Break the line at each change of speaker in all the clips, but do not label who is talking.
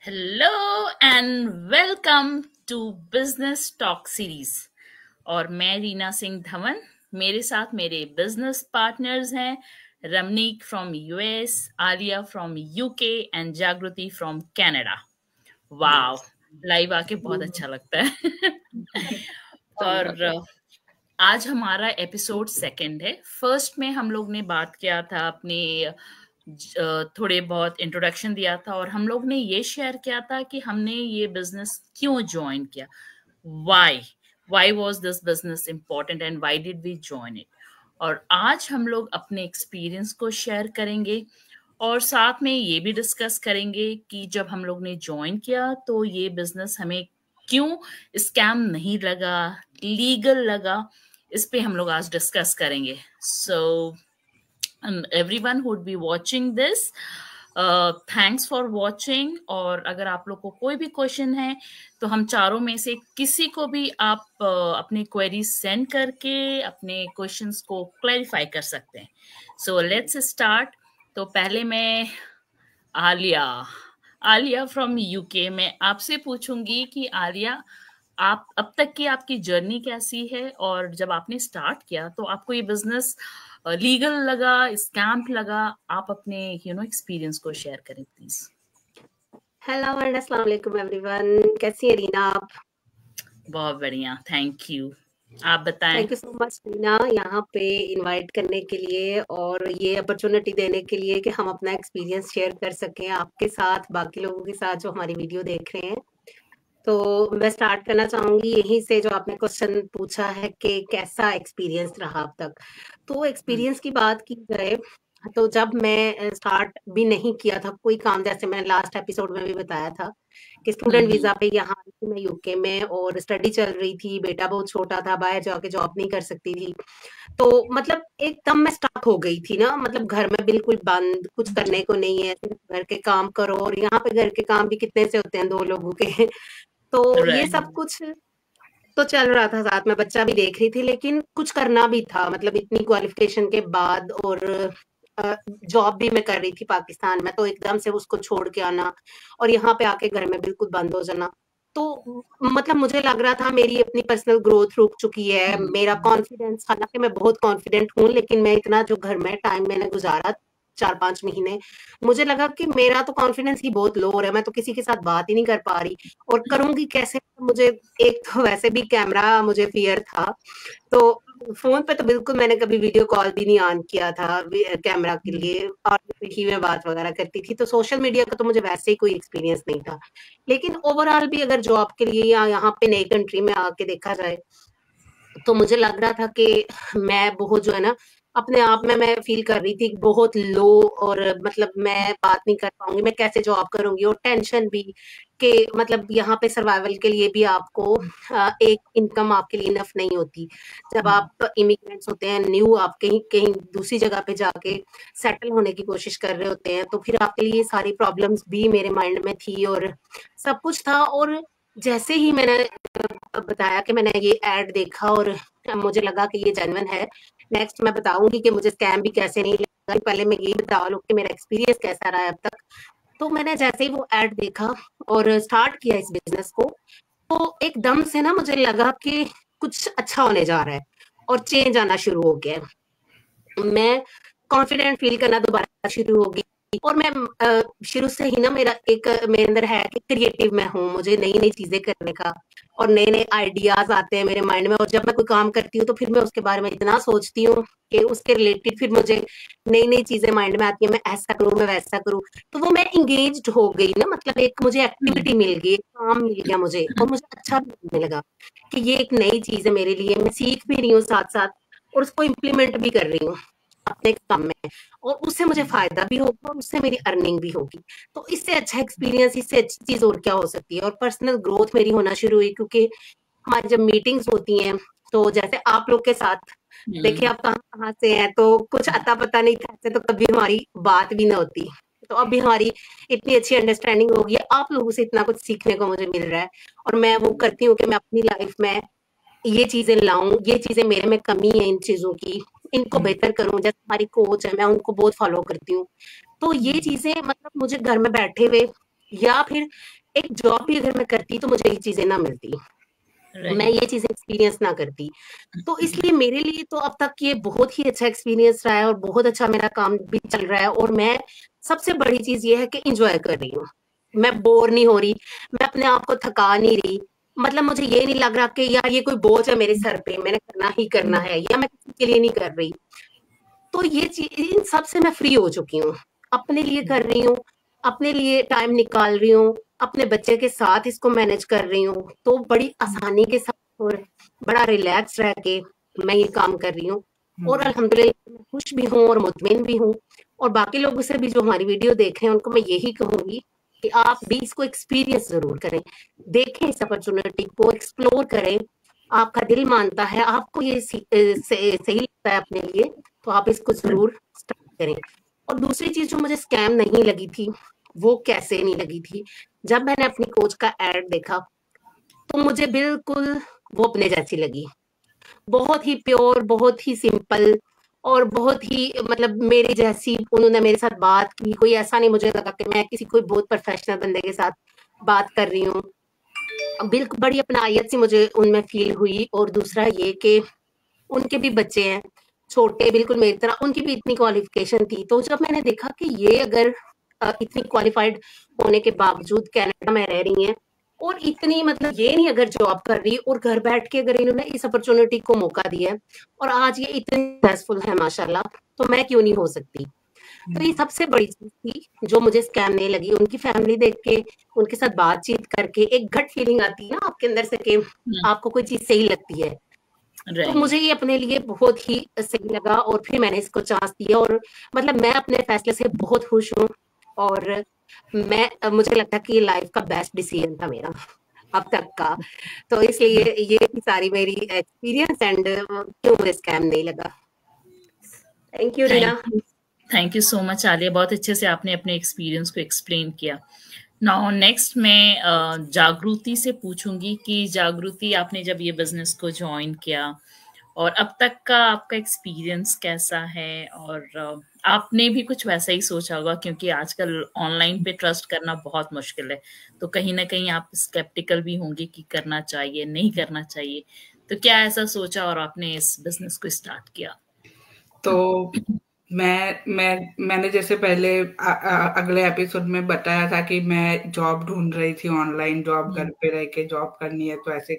Hello and welcome to business talk series. और मैं रीना सिंह धवन, मेरे साथ मेरे बिजनेस पार्टनर्स हैं Ramnik from US, Alia from UK and जागृति फ्रॉम कनाडा। वाओ, लाइव आके बहुत अच्छा लगता है। और आज हमारा एपिसोड सेकंड है। फर्स्ट में हम लोग ने बात किया था अपने थोड़े बहुत इंट्रोडक्शन दिया था और हम लोग ने ये शेयर किया था कि हमने ये बिजनेस क्यों ज्वाइन किया, why why was this business important and why did we join it. और आज हम लोग अपने एक्सपीरियंस को शेयर करेंगे और साथ में ये भी डिस्कस करेंगे कि जब हम लोग ने ज्वाइन किया तो ये बिजनेस हमें क्यों स्कैम नहीं लगा, लीगल लगा। इस पे हम लोग आज डिस्कस करेंगे। सो everyone who would be watching this, thanks for watching. और अगर आप लोग को कोई भी क्वेश्चन है तो हम चारों में से किसी को भी आप अपनी क्वेरी सेंड करके अपने क्वेश्चंस को क्लैरिफाई कर सकते हैं। So let's start. तो पहले मैं आलिया आलिया फ्रॉम यूके में आपसे पूछूंगी कि आलिया, आप अब तक की आपकी जर्नी कैसी है और जब आपने स्टार्ट किया तो आपको ये बिजनेस लीगल लगा, स्कैम लगा? आप अपने एक्सपीरियंस को शेयर करें प्लीज।
हेलो एंड अस्सलाम वालेकुम एवरीवन, कैसी है रीना आप?
बहुत बढ़िया, थैंक यू। आप बताएं।
Thank you so much Reena, यहाँ पे इनवाइट करने के लिए और ये अपॉर्चुनिटी देने के लिए कि हम अपना एक्सपीरियंस शेयर कर सकें आपके साथ, बाकी लोगों के साथ जो हमारी वीडियो देख रहे हैं। तो मैं स्टार्ट करना चाहूंगी यहीं से, जो आपने क्वेश्चन पूछा है कि कैसा एक्सपीरियंस रहा अब तक। तो एक्सपीरियंस की बात की जाए तो जब मैं स्टार्ट भी नहीं किया था कोई काम, जैसे मैंने लास्ट एपिसोड में भी बताया था कि स्टूडेंट वीजा पे यहाँ आई थी मैं यूके में और स्टडी चल रही थी, बेटा बहुत छोटा था, बाहर जाके जॉब नहीं कर सकती थी। तो मतलब एकदम मैं स्टक हो गई थी ना, मतलब घर में बिल्कुल बंद, कुछ करने को नहीं है, सिर्फ घर के काम करो। और यहाँ पे घर के काम भी कितने से होते हैं, 2 लोगों के। तो ये सब कुछ तो चल रहा था, साथ में बच्चा भी देख रही थी, लेकिन कुछ करना भी था, मतलब इतनी क्वालिफिकेशन के बाद। और जॉब भी मैं कर रही थी पाकिस्तान में, तो एकदम से उसको छोड़ के आना और यहाँ पे आके घर में बिल्कुल बंद हो जाना। तो मतलब मुझे लग रहा था मेरी अपनी पर्सनल ग्रोथ रुक चुकी है, मेरा कॉन्फिडेंस, हालांकि मैं बहुत कॉन्फिडेंट हूँ, लेकिन मैं इतना जो घर में टाइम मैंने गुजारा 4-5 महीने, मुझे लगा कि मेरा तो कॉन्फिडेंस ही बहुत लो हो रहा है, मैं तो किसी के साथ बात ही नहीं कर पा रही और करूंगी कैसे। मुझे एक तो वैसे भी कैमरा मुझे फियर था, तो फ़ोन पे तो बिल्कुल मैंने कभी वीडियो कॉल भी नहीं ऑन किया था कैमरा के लिए, और ही में बात वगैरह करती थी। तो सोशल मीडिया का तो मुझे वैसे ही कोई एक्सपीरियंस नहीं था। लेकिन ओवरऑल भी अगर जॉब के लिए या यहाँ पे नई कंट्री में आके देखा जाए, तो मुझे लग रहा था कि मैं बहुत जो है ना, अपने आप में मैं फ़ील कर रही थी बहुत लो, और मतलब मैं बात नहीं कर पाऊँगी, मैं कैसे जॉब करूँगी, और टेंशन भी कि मतलब यहाँ पे सर्वाइवल के लिए भी आपको एक इनकम आपके लिए इनफ नहीं होती। जब आप इमिग्रेंट्स होते हैं, न्यू आप कहीं कहीं दूसरी जगह पे जाके सेटल होने की कोशिश कर रहे होते हैं, तो फिर आपके लिए ये सारी प्रॉब्लम्स भी मेरे माइंड में थी और सब कुछ था। और जैसे ही मैंने बताया कि मैंने ये ऐड देखा और मुझे लगा कि ये जेन्युइन है। नेक्स्ट मैं बताऊँगी कि मुझे स्कैम भी कैसे नहीं लगा, पहले मैं यही बता लूँ कि मेरा एक्सपीरियंस कैसा रहा है अब तक। तो मैंने जैसे ही वो ऐड देखा और स्टार्ट किया इस बिज़नेस को, तो एकदम से ना मुझे लगा कि कुछ अच्छा होने जा रहा है और चेंज आना शुरू हो गया है। मैं कॉन्फिडेंट फ़ील करना दोबारा शुरू हो गई और मैं शुरू से ही ना मेरा एक मेरे अंदर है कि क्रिएटिव मैं हूँ, मुझे नई-नई चीज़ें करने का और नए-नए आइडियाज़ आते हैं मेरे माइंड में, और जब मैं कोई काम करती हूँ तो फिर मैं उसके बारे में इतना सोचती हूँ कि उसके रिलेटेड फिर मुझे नई-नई चीज़ें माइंड में आती हैं, मैं ऐसा करूँ, मैं वैसा करूँ। तो वो मैं एंगेज्ड हो गई ना, मतलब एक मुझे एक्टिविटी मिल गई, एक काम मिल गया मुझे और मुझे अच्छा भी लगने लगा कि ये एक नई चीज़ है मेरे लिए, मैं सीख भी रही हूँ साथ-साथ और उसको इम्प्लीमेंट भी कर रही हूँ अपने काम में, और उससे मुझे फ़ायदा भी होगा और उससे मेरी अर्निंग भी होगी। तो इससे अच्छा एक्सपीरियंस, इससे अच्छी चीज़ और क्या हो सकती है। और पर्सनल ग्रोथ मेरी होना शुरू हुई, क्योंकि हमारी जब मीटिंग्स होती हैं, तो जैसे आप लोग के साथ, देखिए आप कहाँ-कहाँ से हैं, तो कुछ अता-पता नहीं था, ऐसे तो कभी हमारी बात भी ना होती। तो अभी हमारी इतनी अच्छी अंडरस्टैंडिंग हो गई है, आप लोगों से इतना कुछ सीखने को मुझे मिल रहा है और मैं वो करती हूँ कि मैं अपनी लाइफ़ में ये चीज़ें लाऊँ, ये चीज़ें मेरे में कमी है इन चीज़ों की, इनको बेहतर करूँ। जैसे हमारी कोच है, मैं उनको बहुत फ़ॉलो करती हूँ। तो ये चीज़ें मतलब मुझे घर में बैठे हुए या फिर एक जॉब भी अगर मैं करती तो मुझे ये चीज़ें ना मिलती, मैं
राइट।
ये चीज़ें एक्सपीरियंस ना करती। तो इसलिए मेरे लिए तो अब तक ये बहुत ही अच्छा एक्सपीरियंस रहा है और बहुत अच्छा मेरा काम भी चल रहा है, और मैं सबसे बड़ी चीज़ ये है कि एन्जॉय कर रही हूँ। मैं बोर नहीं हो रही, मैं अपने आप को थका नहीं रही। मतलब मुझे ये नहीं लग रहा कि यार ये कोई बोझ है मेरे सर पे, मैंने करना ही करना है, या मैं किसी के लिए नहीं कर रही। तो ये इन सब से मैं फ्री हो चुकी हूँ। अपने लिए कर रही हूँ, अपने लिए टाइम निकाल रही हूँ, अपने बच्चे के साथ इसको मैनेज कर रही हूँ, तो बड़ी आसानी के साथ और बड़ा रिलैक्स रह के मैं ये काम कर रही हूँ, और अल्हम्दुलिल्लाह मैं खुश भी हूँ और मुतमिन भी हूँ। और बाकी लोगों से भी जो हमारी वीडियो देख रहे हैं उनको मैं यही कहूँगी कि आप भी इसको एक्सपीरियंस ज़रूर करें। देखें इस अपॉर्च्युनिटी को, एक्सप्लोर करें। आपका दिल मानता है, आपको ये सही लगता है अपने लिए, तो आप इसको ज़रूर स्टार्ट करें। और दूसरी चीज़ जो मुझे स्कैम नहीं लगी थी, वो कैसे नहीं लगी थी? जब मैंने अपनी कोच का एड देखा, तो मुझे बिल्कुल वो अपने जैसी लगी। बहुत ही प्योर, बहुत ही सिंपल, और बहुत ही मतलब मेरे जैसी उन्होंने मेरे साथ बात की। कोई ऐसा नहीं मुझे लगा कि मैं किसी कोई बहुत प्रोफेशनल बंदे के साथ बात कर रही हूँ। बिल्कुल बड़ी अपनायत सी मुझे उनमें फ़ील हुई, और दूसरा ये कि उनके भी बच्चे हैं, छोटे बिल्कुल मेरी तरह, उनकी भी इतनी क्वालिफ़िकेशन थी। तो जब मैंने देखा कि ये अगर इतनी क्वालिफ़ाइड होने के बावजूद कनाडा में रह रही हैं, और इतनी मतलब ये नहीं अगर जॉब कर रही और घर बैठ के अगर इन्होंने इस अपॉर्च्युनिटी को मौका दिया है, और आज ये इतनी सक्सेसफुल है माशाल्लाह, तो मैं क्यों नहीं हो सकती? तो ये सबसे बड़ी चीज़ थी, जो मुझे स्कैम नहीं लगी। उनकी फैमिली देख के, उनके साथ बातचीत करके एक गट फीलिंग आती है ना आपके अंदर से कि आपको कोई चीज़ सही लगती है। तो
राइट।
मुझे ये अपने लिए बहुत ही सही लगा, और फिर मैंने इसको चांस दिया, और मतलब मैं अपने फैसले से बहुत खुश हूँ। और मुझे लगता है कि ये लाइफ का बेस्ट डिसीजन था मेरा अब तक का। तो इसलिए ये थी सारी मेरी एक्सपीरियंस, एंड क्यों मुझे स्कैम नहीं लगा। Thank you
thank
Reena.
You. Thank you so much Alia, बहुत अच्छे से आपने अपने एक्सपीरियंस को एक्सप्लेन किया। नाउ नेक्स्ट मैं जागृति से पूछूंगी कि जागृति, आपने जब ये बिजनेस को ज्वाइन किया और अब तक का आपका एक्सपीरियंस कैसा है? और आपने भी कुछ वैसा ही सोचा होगा, क्योंकि आजकल ऑनलाइन पे ट्रस्ट करना बहुत मुश्किल है, तो कहीं ना कहीं आप स्केप्टिकल भी होंगे कि करना चाहिए नहीं करना चाहिए। तो क्या ऐसा सोचा और आपने इस बिजनेस को स्टार्ट किया?
तो मैंने जैसे पहले अगले एपिसोड में बताया था कि मैं जॉब ढूंढ रही थी, ऑनलाइन जॉब, घर पे रह के जॉब करनी है, तो ऐसे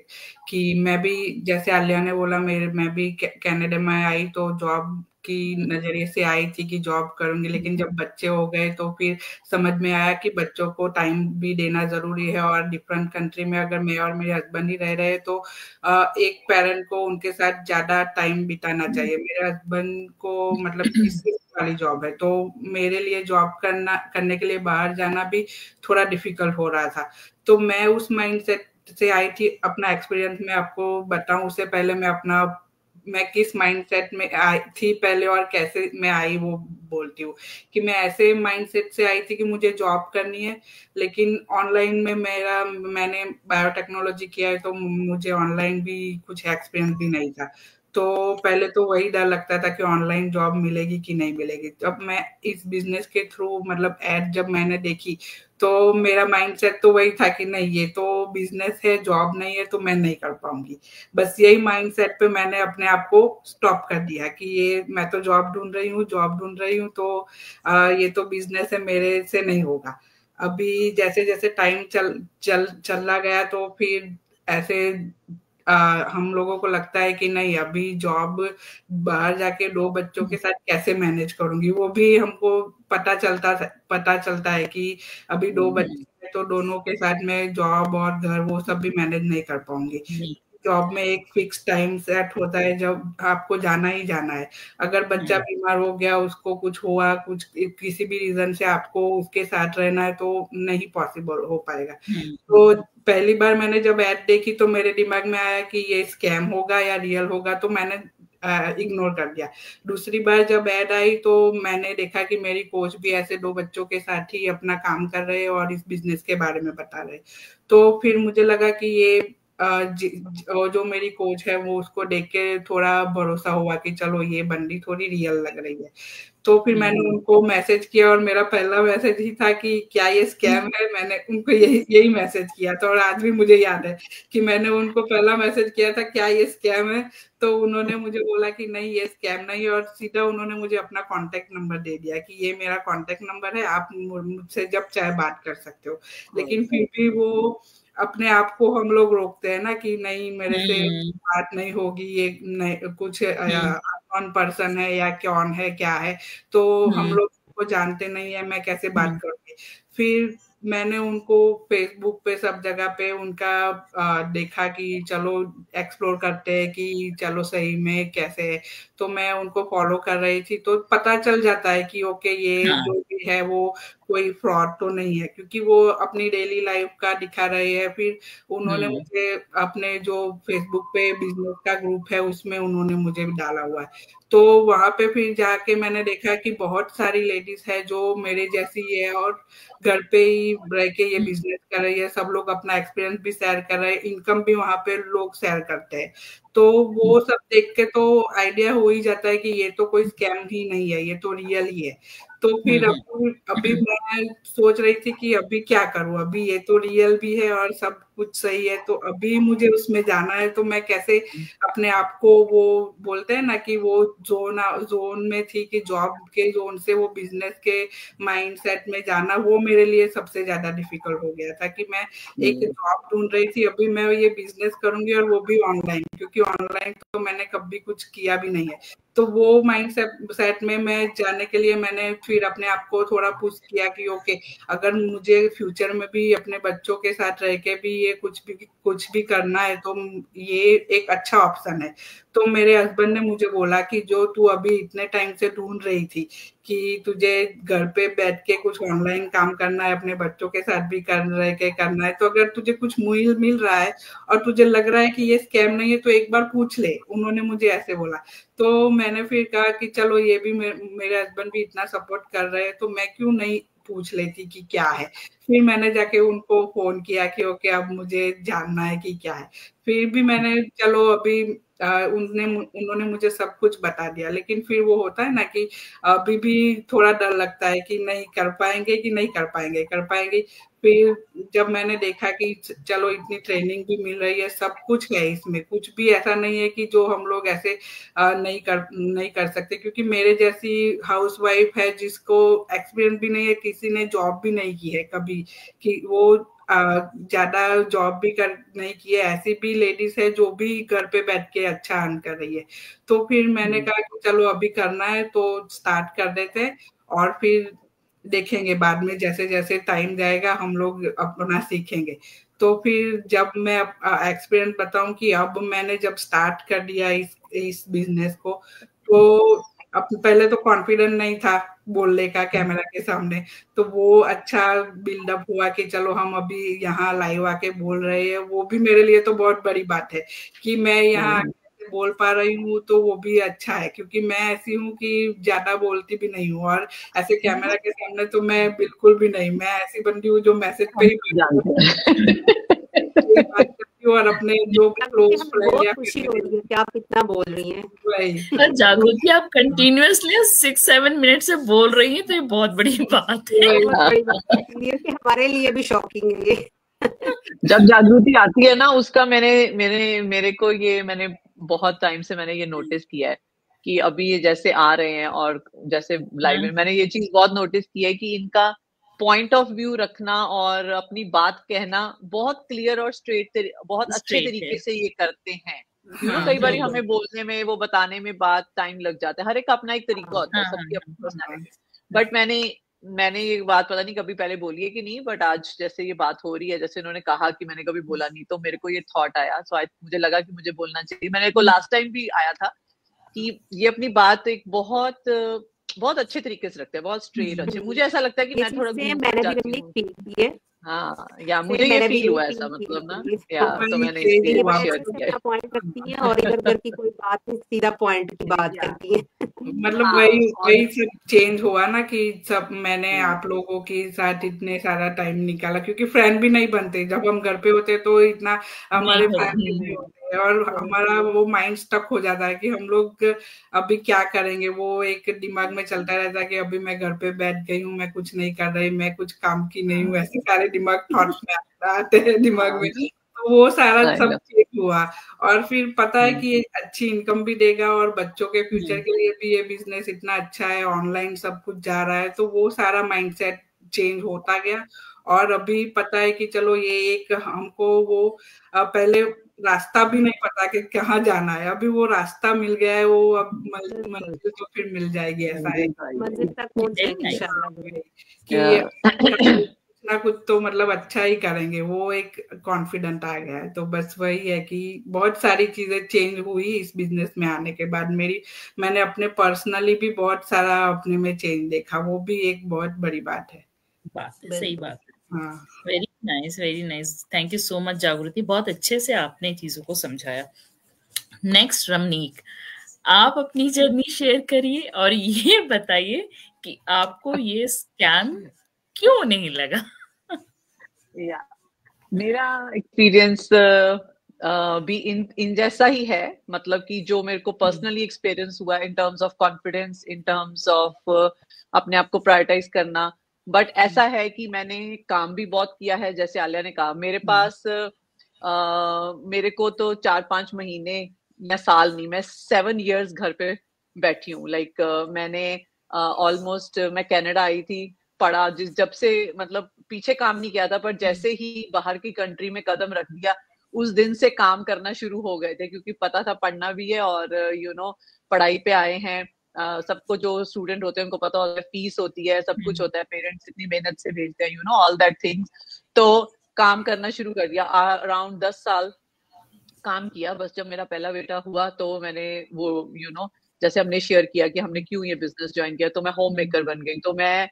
कि मैं भी, जैसे आलिया ने बोला, मैं भी कनाडा में आई तो जॉब की नजरिए से आई थी कि जॉब करूंगी, लेकिन जब बच्चे हो गए तो फिर समझ में आया कि बच्चों को टाइम भी देना जरूरी है, और डिफरेंट कंट्री में अगर मैं और मेरे हस्बैंड ही रह रहे तो एक पेरेंट को उनके साथ ज्यादा टाइम बिताना चाहिए। मेरे हस्बैंड को मतलब शिफ्ट वाली जॉब है, तो मेरे लिए जॉब करने के लिए बाहर जाना भी थोड़ा डिफिकल्ट हो रहा था। तो मैं उस माइंडसेट से आई थी। अपना एक्सपीरियंस मैं आपको बताऊं उससे पहले मैं किस माइंडसेट में आई थी पहले और कैसे मैं आई वो बोलती हूँ। कि मैं ऐसे माइंडसेट से आई थी कि मुझे जॉब करनी है, लेकिन ऑनलाइन में मैंने बायोटेक्नोलॉजी किया है, तो मुझे ऑनलाइन भी कुछ एक्सपीरियंस भी नहीं था। तो पहले तो वही डर लगता था कि ऑनलाइन जॉब मिलेगी कि नहीं मिलेगी। जब मैं इस बिजनेस के थ्रू मतलब एड जब मैंने देखी, तो मेरा माइंडसेट तो वही था कि नहीं, ये तो बिजनेस है, जॉब नहीं है, तो मैं नहीं कर पाऊंगी। बस यही माइंडसेट पे मैंने अपने आप को स्टॉप कर दिया कि ये मैं तो जॉब ढूंढ रही हूँ, तो ये तो बिजनेस है, मेरे से नहीं होगा। अभी जैसे जैसे टाइम चला गया, तो फिर ऐसे हम लोगों को लगता है कि नहीं, अभी जॉब बाहर जाके 2 बच्चों के साथ कैसे मैनेज करूंगी, वो भी हमको पता चलता है कि अभी 2 बच्चे हैं, तो दोनों के साथ में जॉब और घर वो सब भी मैनेज नहीं कर पाऊंगी। जॉब में एक फिक्स टाइम सेट होता है जब आपको जाना ही जाना है। अगर बच्चा बीमार हो गया, उसको कुछ हुआ, कुछ किसी भी रीजन से आपको उसके साथ रहना है, तो नहीं पॉसिबल हो पाएगा। तो पहली बार मैंने जब ऐड देखी तो मेरे दिमाग में आया कि ये स्कैम होगा या रियल होगा, तो मैंने इग्नोर कर दिया। दूसरी बार जब ऐड आई तो मैंने देखा कि मेरी कोच भी ऐसे 2 बच्चों के साथ ही अपना काम कर रहे हैं और इस बिजनेस के बारे में बता रहे। तो फिर मुझे लगा कि ये जो मेरी कोच है वो, उसको देख के थोड़ा भरोसा हुआ कि चलो ये बंदी थोड़ी रियल लग रही है। तो फिर मैंने उनको मैसेज किया और मेरा पहला मैसेज ही था कि क्या ये स्कैम है। मैंने उनको यही मैसेज किया था और आज भी मुझे याद है कि मैंने उनको पहला मैसेज किया था, क्या ये स्कैम है। तो उन्होंने मुझे बोला कि नहीं ये स्कैम नहीं है, और सीधा उन्होंने मुझे अपना कॉन्टेक्ट नंबर दे दिया कि ये मेरा कॉन्टेक्ट नंबर है, आप मुझसे जब चाहे बात कर सकते हो। लेकिन फिर भी वो अपने आप को हम लोग रोकते हैं ना कि नहीं मेरे से बात नहीं होगी, ये नहीं, कुछ अननोन पर्सन है या कौन है क्या है, तो हम लोग को जानते नहीं है, मैं कैसे बात करूंगी। फिर मैंने उनको फेसबुक पे सब जगह पे उनका देखा कि चलो एक्सप्लोर करते हैं कि चलो सही में कैसे है। तो मैं उनको फॉलो कर रही थी, तो पता चल जाता है कि ओके ये जो भी है वो कोई फ्रॉड तो नहीं है, क्योंकि वो अपनी डेली लाइफ का दिखा रहे हैं। फिर उन्होंने मुझे अपने जो फेसबुक पे बिजनेस का ग्रुप है उसमें उन्होंने मुझे डाला हुआ है। तो वहां पे फिर जाके मैंने देखा कि बहुत सारी लेडीज है जो मेरे जैसी है और घर पे ही रह के ये बिजनेस कर रही है। सब लोग अपना एक्सपीरियंस भी शेयर कर रहे हैं, इनकम भी वहां पे लोग शेयर करते हैं। तो वो सब देख के तो आइडिया हो ही जाता है कि ये तो कोई स्कैम ही नहीं है, ये तो रियल ही है। तो फिर अभी मैं सोच रही थी कि अभी क्या करूं, अभी ये तो रियल भी है और सब कुछ सही है, तो अभी मुझे उसमें जाना है। तो मैं कैसे अपने आप को, वो बोलते हैं ना कि वो जोन में थी कि जॉब के जोन से वो बिजनेस के माइंडसेट में जाना, वो मेरे लिए सबसे ज्यादा डिफिकल्ट हो गया था कि मैं एक जॉब ढूंढ रही थी, अभी मैं ये बिजनेस करूंगी और वो भी ऑनलाइन, क्योंकि ऑनलाइन तो मैंने कभी कुछ किया भी नहीं है। तो वो माइंड सेट में मैं जाने के लिए मैंने फिर अपने आप को थोड़ा पुश किया कि ओके, अगर मुझे फ्यूचर में भी अपने बच्चों के साथ रह के भी ये कुछ भी करना है तो ये एक अच्छा ऑप्शन है। तो मेरे हस्बैंड ने मुझे बोला कि जो तू अभी इतने टाइम से ढूंढ रही थी कि तुझे घर पे बैठ के कुछ ऑनलाइन काम करना है, अपने बच्चों के साथ भी रह के करना है, तो अगर तुझे कुछ मिल रहा है और तुझे लग रहा है कि ये स्कैम नहीं है तो एक बार पूछ ले। उन्होंने मुझे ऐसे बोला। तो मैंने फिर कहा कि चलो ये भी मेरे हस्बैंड भी इतना सपोर्ट कर रहे हैं तो मैं क्यों नहीं पूछ लेती कि क्या है। फिर मैंने जाके उनको फोन किया कि ओके अब मुझे जानना है कि क्या है। फिर भी मैंने चलो अभी उन्होंने मुझे सब कुछ बता दिया, लेकिन फिर वो होता है ना कि अभी भी थोड़ा डर लगता है कि नहीं कर पाएंगे कि नहीं कर पाएंगे। फिर जब मैंने देखा कि चलो इतनी ट्रेनिंग भी मिल रही है, सब कुछ है इसमें, कुछ भी ऐसा नहीं है कि जो हम लोग ऐसे नहीं कर सकते, क्योंकि मेरे जैसी हाउसवाइफ है जिसको एक्सपीरियंस भी नहीं है, किसी ने जॉब भी नहीं की है कभी, कि वो ज्यादा जॉब भी नहीं की है, ऐसी भी लेडीज है जो भी घर पे बैठ के अच्छा अर्न कर रही है। तो फिर मैंने कहा कि चलो अभी करना है तो स्टार्ट कर देते हैं और फिर देखेंगे बाद में, जैसे जैसे टाइम जाएगा हम लोग अपना सीखेंगे। तो फिर जब मैं एक्सपीरियंस बताऊं कि अब मैंने जब स्टार्ट कर दिया इस बिजनेस को, तो अब पहले तो कॉन्फिडेंट नहीं था बोलने का कैमरा के सामने, तो वो अच्छा बिल्डअप हुआ कि चलो हम अभी यहाँ लाइव आके बोल रहे हैं। वो भी मेरे लिए तो बहुत बड़ी बात है कि मैं यहाँ बोल पा रही हूँ, तो वो भी अच्छा है, क्योंकि मैं ऐसी हूँ कि ज्यादा बोलती भी नहीं हूँ और ऐसे कैमरा के सामने तो मैं बिल्कुल भी नहीं। मैं ऐसी बंदी हूँ जो मैसेज पे ही बात करती हूँ और अपने जो क्लोज फ्रेंड या
खुशी हो रही है कि आप इतना बोल रही हैं।
वही जागृति, आप कंटिन्यूअसली 6-7 मिनट से बोल रही हैं, तो ये बहुत बड़ी बात है।
हमारे लिए भी शॉकिंग है ये।
जब जागृति आती है ना, उसका मेरे को ये मैंने बहुत टाइम से मैंने ये नोटिस किया है कि अभी ये जैसे आ रहे हैं और जैसे लाइव में मैंने ये चीज बहुत नोटिस की है कि इनका पॉइंट ऑफ व्यू रखना और अपनी बात कहना बहुत क्लियर और स्ट्रेट, बहुत अच्छे तरीके से ये करते हैं। कई बार हमें बोलने में, वो बताने में बात टाइम लग जाता है। हर एक का अपना एक तरीका होता है, सबकी अपनी पर्सनैलिटी। बट मैंने ये बात पता नहीं कभी पहले बोली है कि नहीं, बट आज जैसे ये बात हो रही है, जैसे इन्होंने कहा कि मैंने कभी बोला नहीं, तो मेरे को ये थॉट आया। सो मुझे लगा कि मुझे बोलना चाहिए। मैंने को लास्ट टाइम भी आया था कि ये अपनी बात एक बहुत अच्छे तरीके से रखते हैं, बहुत स्ट्रेट अच्छे। मुझे ऐसा लगता है कि मैं थोड़ा हाँ, या मुझे ये फील हुआ ऐसा, मतलब ना, या तो मैंने इसलिए शेयर किया।
पॉइंट रखती है और इधर की कोई बात नहीं, सीधा पॉइंट की बात करती है।
मतलब वही सब चेंज हुआ ना कि सब मैंने आप लोगों के साथ इतने सारा टाइम निकाला, क्योंकि फ्रेंड भी नहीं बनते जब हम घर पे होते, तो इतना हमारे फैमिली में होते है, और हमारा वो माइंड स्टक हो जाता है कि हम लोग अभी क्या करेंगे। वो एक दिमाग में चलता रहता है कि अभी मैं घर पे बैठ गई हूँ, मैं कुछ नहीं कर रही, मैं कुछ काम की नहीं हूँ, ऐसे सारे दिमाग थॉट्स में आते हैं दिमाग में। तो वो सारा सब चेंज हुआ, और फिर पता है कि ये अच्छी इनकम भी देगा, और बच्चों के फ्यूचर के लिए भी ये बिजनेस इतना अच्छा है, ऑनलाइन सब कुछ जा रहा है। तो वो सारा माइंडसेट चेंज होता गया, और अभी पता है कि चलो ये एक हमको वो पहले रास्ता भी नहीं पता कि कहाँ जाना है, अभी वो रास्ता मिल गया है, वो अब मंजिल तो फिर मिल जाएगी, ऐसा है
मंजिल तक पहुंच जाएंगे इंशाल्लाह
कि ना कुछ तो मतलब अच्छा ही करेंगे। वो एक कॉन्फिडेंट आ गया है। तो बस वही है कि बहुत सारी चीजें चेंज हुई इस बिजनेस में आने के बाद। मैंने अपने पर्सनली भी बहुत सारा अपने में चेंज देखा, वो भी एक बहुत बड़ी बात है।
सही बात है।
हाँ,
very nice, very nice. Thank you so much जागृति, बहुत अच्छे से आपने चीजों को समझाया। नेक्स्ट रमनीक, आप अपनी जर्नी शेयर करिए और ये बताइए कि आपको ये स्कैम क्यों नहीं लगा।
मेरा एक्सपीरियंस भी इन जैसा ही है, मतलब कि जो मेरे को पर्सनली एक्सपीरियंस हुआ in terms of confidence, in terms of अपने आप को प्रायोरिटाइज करना। बट ऐसा है कि मैंने काम भी बहुत किया है, जैसे आलिया ने कहा, मेरे पास मेरे को तो 4-5 महीने या साल नहीं, मैं 7 years घर पे बैठी हूँ। लाइक मैंने ऑलमोस्ट मैं कनाडा आई थी, पढ़ा, जब से मतलब पीछे काम नहीं किया था, पर जैसे ही बाहर की कंट्री में कदम रख दिया उस दिन से काम करना शुरू हो गए थे, क्योंकि पता था पढ़ना भी है और पढ़ाई पे आए हैं। सबको जो स्टूडेंट होते हैं उनको पता होता है फीस होती है, सब कुछ होता है, पेरेंट्स इतनी मेहनत से भेजते हैं, ऑल दैट थिंग्स। तो काम करना शुरू कर दिया, अराउंड 10 साल काम किया। बस जब मेरा पहला बेटा हुआ तो मैंने वो जैसे हमने शेयर किया कि हमने क्यों ये बिजनेस ज्वाइन किया, तो मैं होम मेकर बन गई। तो मैं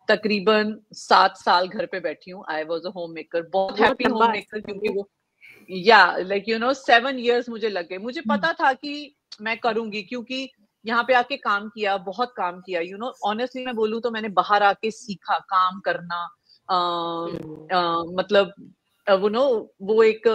तकरीबन 7 साल घर पे बैठी हूँ। I was a home maker, बहुत हैप्पी होम मेकर, क्योंकि वो 7 years मुझे लग गए। मुझे पता था कि मैं करूंगी, क्योंकि यहाँ पे आके काम किया, बहुत काम किया। ऑनेस्टली मैं बोलूँ तो मैंने बाहर आके सीखा काम करना। मतलब वो एक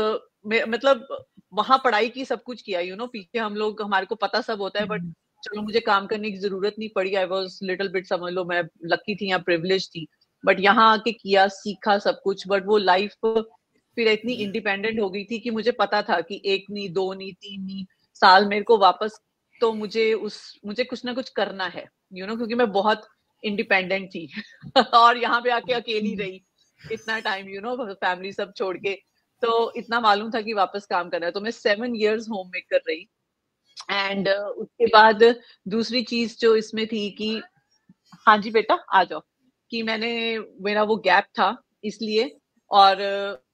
मतलब वहां पढ़ाई की, सब कुछ किया। पीछे हम लोग, हमारे को पता सब होता है, बट चलो मुझे काम करने की जरूरत नहीं पड़ी। आई वॉज लिटिल बिट, समझ लो मैं लकी थी या प्रिविलेज थी, बट यहाँ आके किया, सीखा सब कुछ। बट वो लाइफ फिर इतनी इंडिपेंडेंट हो गई थी कि मुझे पता था कि 1 नहीं, 2 नहीं, 3 नहीं साल मेरे को वापस, तो मुझे कुछ ना कुछ करना है, क्योंकि मैं बहुत इंडिपेंडेंट थी और यहाँ पे आके अकेली रही इतना टाइम, फैमिली सब छोड़ के। तो इतना मालूम था कि वापस काम करना है। तो मैं 7 years होम मेकर रही। एंड उसके बाद दूसरी चीज जो इसमें थी कि, हाँ जी बेटा आ जाओ, कि मेरा वो गैप था इसलिए, और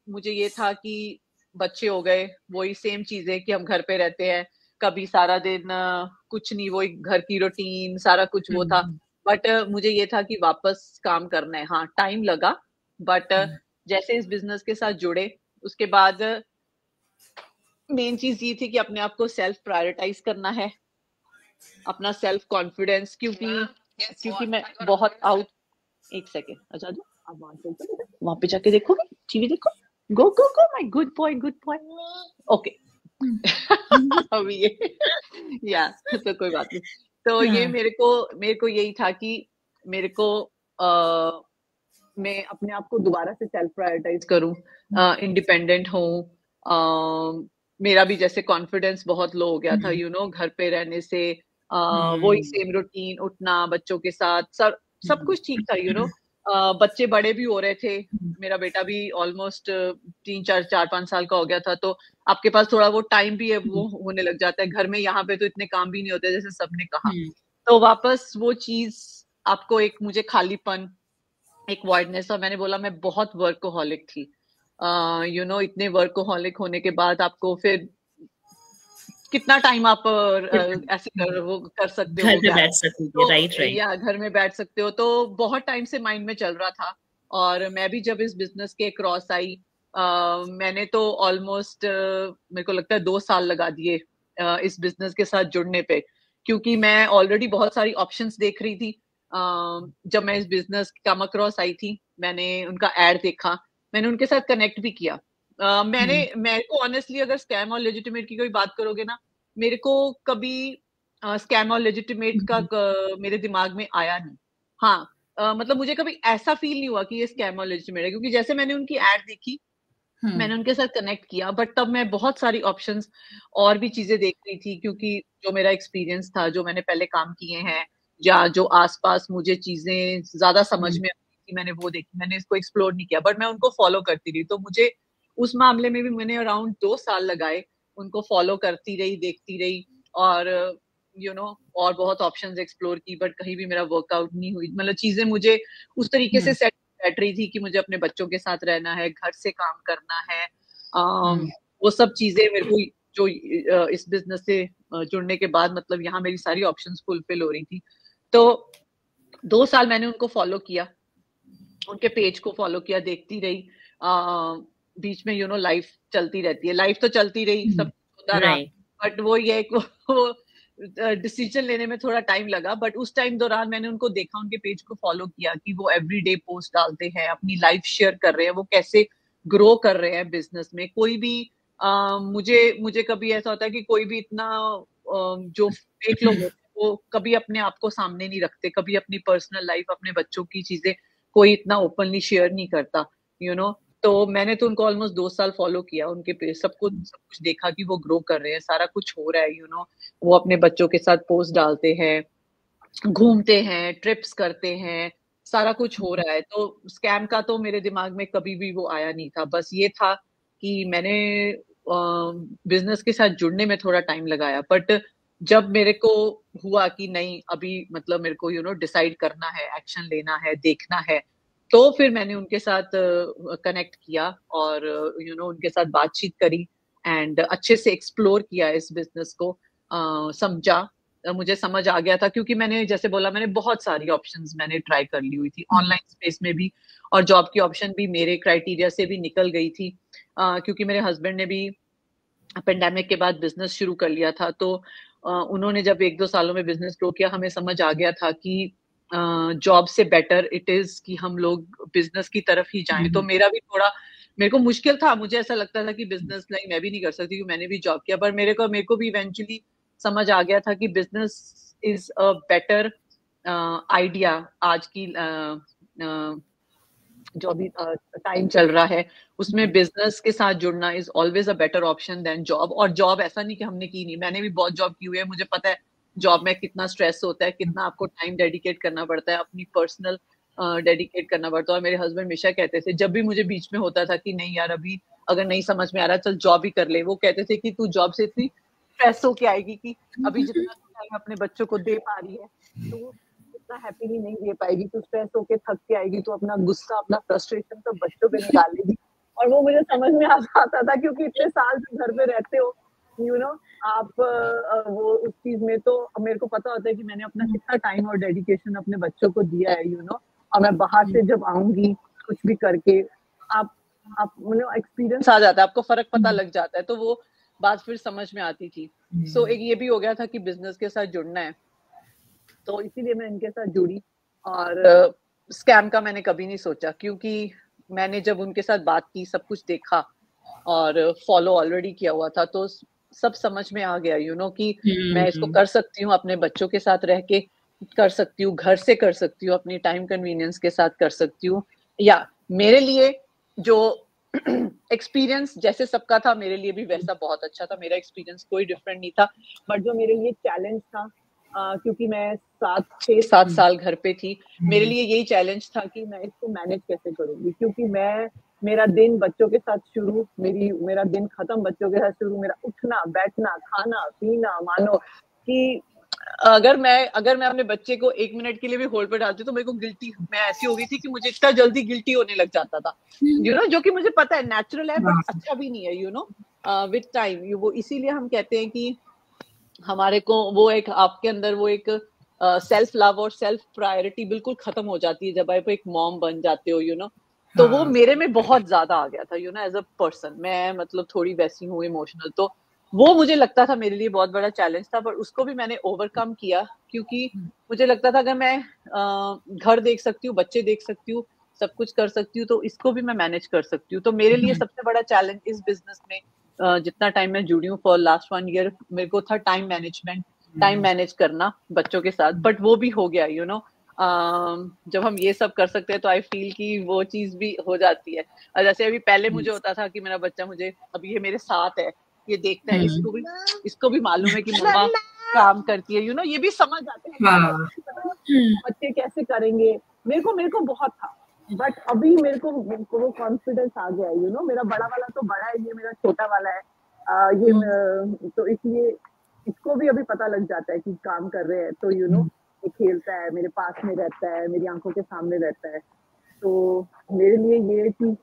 मुझे ये था कि बच्चे हो गए, वही सेम चीजें कि हम घर पे रहते हैं, कभी सारा दिन कुछ नहीं, वही घर की रूटीन सारा कुछ वो था। बट मुझे ये था कि वापस काम करना है। हाँ, टाइम लगा, बट जैसे इस बिजनेस के साथ जुड़े उसके बाद मेन चीज ये थी कि अपने आप को सेल्फ प्रायोरिटाइज करना है, अपना सेल्फ कॉन्फिडेंस, क्योंकि मैं बहुत आउट। एक सेकेंड, अच्छा जो अब वहां पे जाके देखोगे, टीवी देखो, go go go, my good boy, good boy. Okay अभी ये तो कोई बात नहीं। तो ये मेरे को यही था कि मेरे को मैं अपने आप को दोबारा से सेल्फ प्रायोरिटाइज करूं, इंडिपेंडेंट हूं। मेरा भी जैसे कॉन्फिडेंस बहुत लो हो गया था, घर पे रहने से, वही सेम रूटीन, उठना बच्चों के साथ, सब कुछ ठीक था। बच्चे बड़े भी हो रहे थे, मेरा बेटा भी ऑलमोस्ट 4-5 साल का हो गया था। तो आपके पास थोड़ा वो टाइम भी है, वो होने लग जाता है घर में। यहाँ पे तो इतने काम भी नहीं होते जैसे सबने कहा। तो वापस वो चीज आपको मुझे खालीपन, एक वॉइडनेस। और मैंने बोला मैं बहुत वर्कोहॉलिक थी, इतने वर्कोहॉलिक होने के बाद आपको फिर कितना टाइम आप ऐसे कर सकते हो, घर में बैठ सकते हो, राइट, या घर में बैठ सकते हो। तो बहुत टाइम से माइंड में चल रहा था। और मैं भी जब इस बिजनेस के क्रॉस आई, मैंने तो ऑलमोस्ट मेरे को लगता है 2 साल लगा दिए इस बिजनेस के साथ जुड़ने पे, क्योंकि मैं ऑलरेडी बहुत सारी ऑप्शंस देख रही थी। जब मैं इस बिजनेस कम अक्रॉस आई थी, मैंने उनका एड देखा, मैंने उनके साथ कनेक्ट भी किया। मेरे को ऑनेस्टली अगर स्कैम और लेजिटिमेट की कोई बात करोगे ना, मेरे को कभी स्कैम और लेजिटिमेट का मेरे दिमाग में आया नहीं। हाँ, मतलब मुझे कभी ऐसा फील नहीं हुआ कि ये स्कैम और लेजिटिमेट है, क्योंकि जैसे मैंने उनकी एड देखी, मैंने उनके साथ कनेक्ट किया, बट तब मैं बहुत सारी ऑप्शंस और भी चीजें देख रही थी, क्योंकि जो मेरा एक्सपीरियंस था, जो मैंने पहले काम किए हैं, या जो आसपास मुझे चीजें ज्यादा समझ में आती थी, मैंने वो देखी, मैंने इसको एक्सप्लोर नहीं किया, बट मैं उनको फॉलो करती रही। तो मुझे उस मामले में भी मैंने अराउंड 2 साल लगाए, उनको फॉलो करती रही, देखती रही, और और बहुत ऑप्शंस एक्सप्लोर की, बट कहीं भी मेरा वर्कआउट नहीं हुई। मतलब चीजें मुझे उस तरीके से सेट बैठ रही थी कि मुझे अपने बच्चों के साथ रहना है, घर से काम करना है, वो सब चीजें मेरे को जो इस बिजनेस से जुड़ने के बाद, मतलब यहाँ मेरी सारी ऑप्शंस फुलफिल हो रही थी। तो 2 साल मैंने उनको फॉलो किया, उनके पेज को फॉलो किया, देखती रही। बीच में लाइफ चलती रहती है, लाइफ तो चलती रही, सब होता रहा, बट वो ये वो डिसीजन लेने में थोड़ा टाइम लगा। बट उस टाइम दौरान मैंने उनको देखा, उनके पेज को फॉलो किया कि वो एवरीडे पोस्ट डालते हैं, अपनी लाइफ शेयर कर रहे हैं, वो कैसे ग्रो कर रहे हैं बिजनेस में। कोई भी मुझे कभी ऐसा होता है कि कोई भी इतना जो फेक लोग होते हैं, वो कभी अपने आप को सामने नहीं रखते, कभी अपनी पर्सनल लाइफ, अपने बच्चों की चीजें कोई इतना ओपनली शेयर नहीं करता, तो मैंने तो उनको ऑलमोस्ट 2 साल फॉलो किया, उनके पेज सब कुछ देखा कि वो ग्रो कर रहे हैं, सारा कुछ हो रहा है, वो अपने बच्चों के साथ पोस्ट डालते हैं, घूमते हैं, ट्रिप्स करते हैं, सारा कुछ हो रहा है। तो स्कैम का तो मेरे दिमाग में कभी भी वो आया नहीं था। बस ये था कि मैंने बिजनेस के साथ जुड़ने में थोड़ा टाइम लगाया, बट जब मेरे को हुआ कि नहीं, अभी मतलब मेरे को डिसाइड करना है, एक्शन लेना है, देखना है, तो फिर मैंने उनके साथ कनेक्ट किया और उनके साथ बातचीत करी, एंड अच्छे से एक्सप्लोर किया इस बिजनेस को, समझा, मुझे समझ आ गया था, क्योंकि मैंने जैसे बोला, मैंने बहुत सारी ऑप्शंस मैंने ट्राई कर ली हुई थी, ऑनलाइन स्पेस में भी, और जॉब की ऑप्शन भी मेरे क्राइटेरिया से भी निकल गई थी, क्योंकि मेरे हस्बैंड ने भी पेंडेमिक के बाद बिजनेस शुरू कर लिया था। तो उन्होंने जब 1-2 सालों में बिजनेस ग्रो किया, हमें समझ आ गया था कि जॉब से बेटर इट इज कि हम लोग बिजनेस की तरफ ही जाएं। तो मेरे को मुश्किल था, मुझे ऐसा लगता था कि बिजनेस नहीं, मैं भी नहीं कर सकती, क्योंकि मैंने भी जॉब किया, पर मेरे को भी इवेंचुअली समझ आ गया था कि business is a better idea. आज की जो अभी टाइम चल रहा है, उसमें बिजनेस के साथ जुड़ना is always a better option than job. और जॉब ऐसा नहीं कि हमने की नहीं, मैंने भी बहुत जॉब की हुई है, मुझे पता है जॉब में कितना स्ट्रेस होता है, कितना आपको टाइम डेडिकेट करना पड़ता है, अपनी पर्सनल डेडिकेट करना पड़ता है। और मेरे हस्बैंड हमेशा कहते थे, जब भी मुझे बीच में होता था कि नहीं यार, अभी अगर नहीं समझ में आ रहा, चल जॉब ही कर ले, वो कहते थे कि तू जॉब से इतनी स्ट्रेस होके आएगी कि अभी जितना टाइम अपने बच्चों को दे पा रही है, तो इतना हैप्पीली नहीं दे पाएगी, तो स्ट्रेस होके थक के आएगी, तो अपना गुस्सा, अपना फ्रस्ट्रेशन सब बच्चों पे निकालेगी। और वो मुझे समझ में आता था, क्योंकि इतने साल से घर पे रहते हो, आप वो उस चीज में, तो मेरे को पता होता है कि मैंने अपना कितना टाइम और डेडिकेशन अपने बच्चों को दिया है, और मैं बाहर से जब आऊंगी कुछ भी करके, आप एक्सपीरियंस आ जाता है, आपको फर्क पता लग जाता है, तो वो बात फिर समझ में आती थी। सो एक ये भी हो गया था कि बिजनेस के साथ जुड़ना है, तो इसीलिए मैं इनके साथ जुड़ी। और स्कैम का मैंने कभी नहीं सोचा, क्योंकि मैंने जब उनके साथ बात की, सब कुछ देखा और फॉलो ऑलरेडी किया हुआ था, तो सब समझ में आ गया कि मैं इसको कर सकती हूँ, अपने बच्चों के साथ रह के कर सकती हूँ, घर से कर सकती हूँ, अपनी टाइम कन्वीनियंस के साथ कर सकती हूँ। या मेरे लिए जो एक्सपीरियंस जैसे सबका था, मेरे लिए भी वैसा बहुत अच्छा था, मेरा एक्सपीरियंस कोई डिफरेंट नहीं था। बट जो मेरे लिए चैलेंज था, क्योंकि मैं 6-7 साल घर पे थी, मेरे लिए यही चैलेंज था कि मैं इसको मैनेज कैसे करूंगी, क्योंकि मेरा दिन बच्चों के साथ शुरू, मेरा दिन खत्म बच्चों के साथ शुरू, मेरा उठना, बैठना, खाना पीना, मानो कि अगर मैं अपने बच्चे को 1 मिनट के लिए भी होल्ड पे डालती, तो मेरे को गिल्टी, मैं ऐसी हो गई थी कि मुझे इतना जल्दी गिल्टी होने लग जाता था, जो कि मुझे पता है नेचुरल है, बट अच्छा भी नहीं है, विद टाइम। वो इसीलिए हम कहते हैं कि हमारे को वो एक, आपके अंदर वो एक सेल्फ लव और सेल्फ प्रायोरिटी बिल्कुल खत्म हो जाती है जब आप एक मॉम बन जाते हो, तो वो मेरे में बहुत ज्यादा आ गया था, एज अ पर्सन, मैं मतलब थोड़ी वैसी हूँ इमोशनल, तो वो मुझे लगता था मेरे लिए बहुत बड़ा चैलेंज था, पर उसको भी मैंने ओवरकम किया, क्योंकि मुझे लगता था अगर मैं घर देख सकती हूँ, बच्चे देख सकती हूँ, सब कुछ कर सकती हूँ, तो इसको भी मैं मैनेज कर सकती हूँ। तो मेरे लिए सबसे बड़ा चैलेंज इस बिजनेस में जितना टाइम मैं जुड़ी हूँ फॉर लास्ट 1 ईयर, मेरे को था टाइम मैनेजमेंट, टाइम मैनेज करना बच्चों के साथ, बट वो भी हो गया, यू नो। जब हम ये सब कर सकते हैं तो आई फील कि वो चीज भी हो जाती है। और जैसे अभी पहले मुझे होता था कि मेरा बच्चा मुझे, अभी ये मेरे साथ है, ये देखता है, इसको भी मालूम है कि मम्मा काम करती है, यू नो, ये भी समझ आते हैं बच्चे कैसे करेंगे। मेरे को बहुत था, बट अभी मेरे को वो कॉन्फिडेंस आ गया है, यू नो। मेरा बड़ा वाला तो बड़ा है, ये मेरा छोटा वाला है। तो इसलिए इसको भी अभी पता लग जाता है कि काम कर रहे हैं, तो यू नो ये खेलता है, मेरे पास में रहता है, मेरी आंखों के सामने रहता है। तो मेरे लिए ये चीज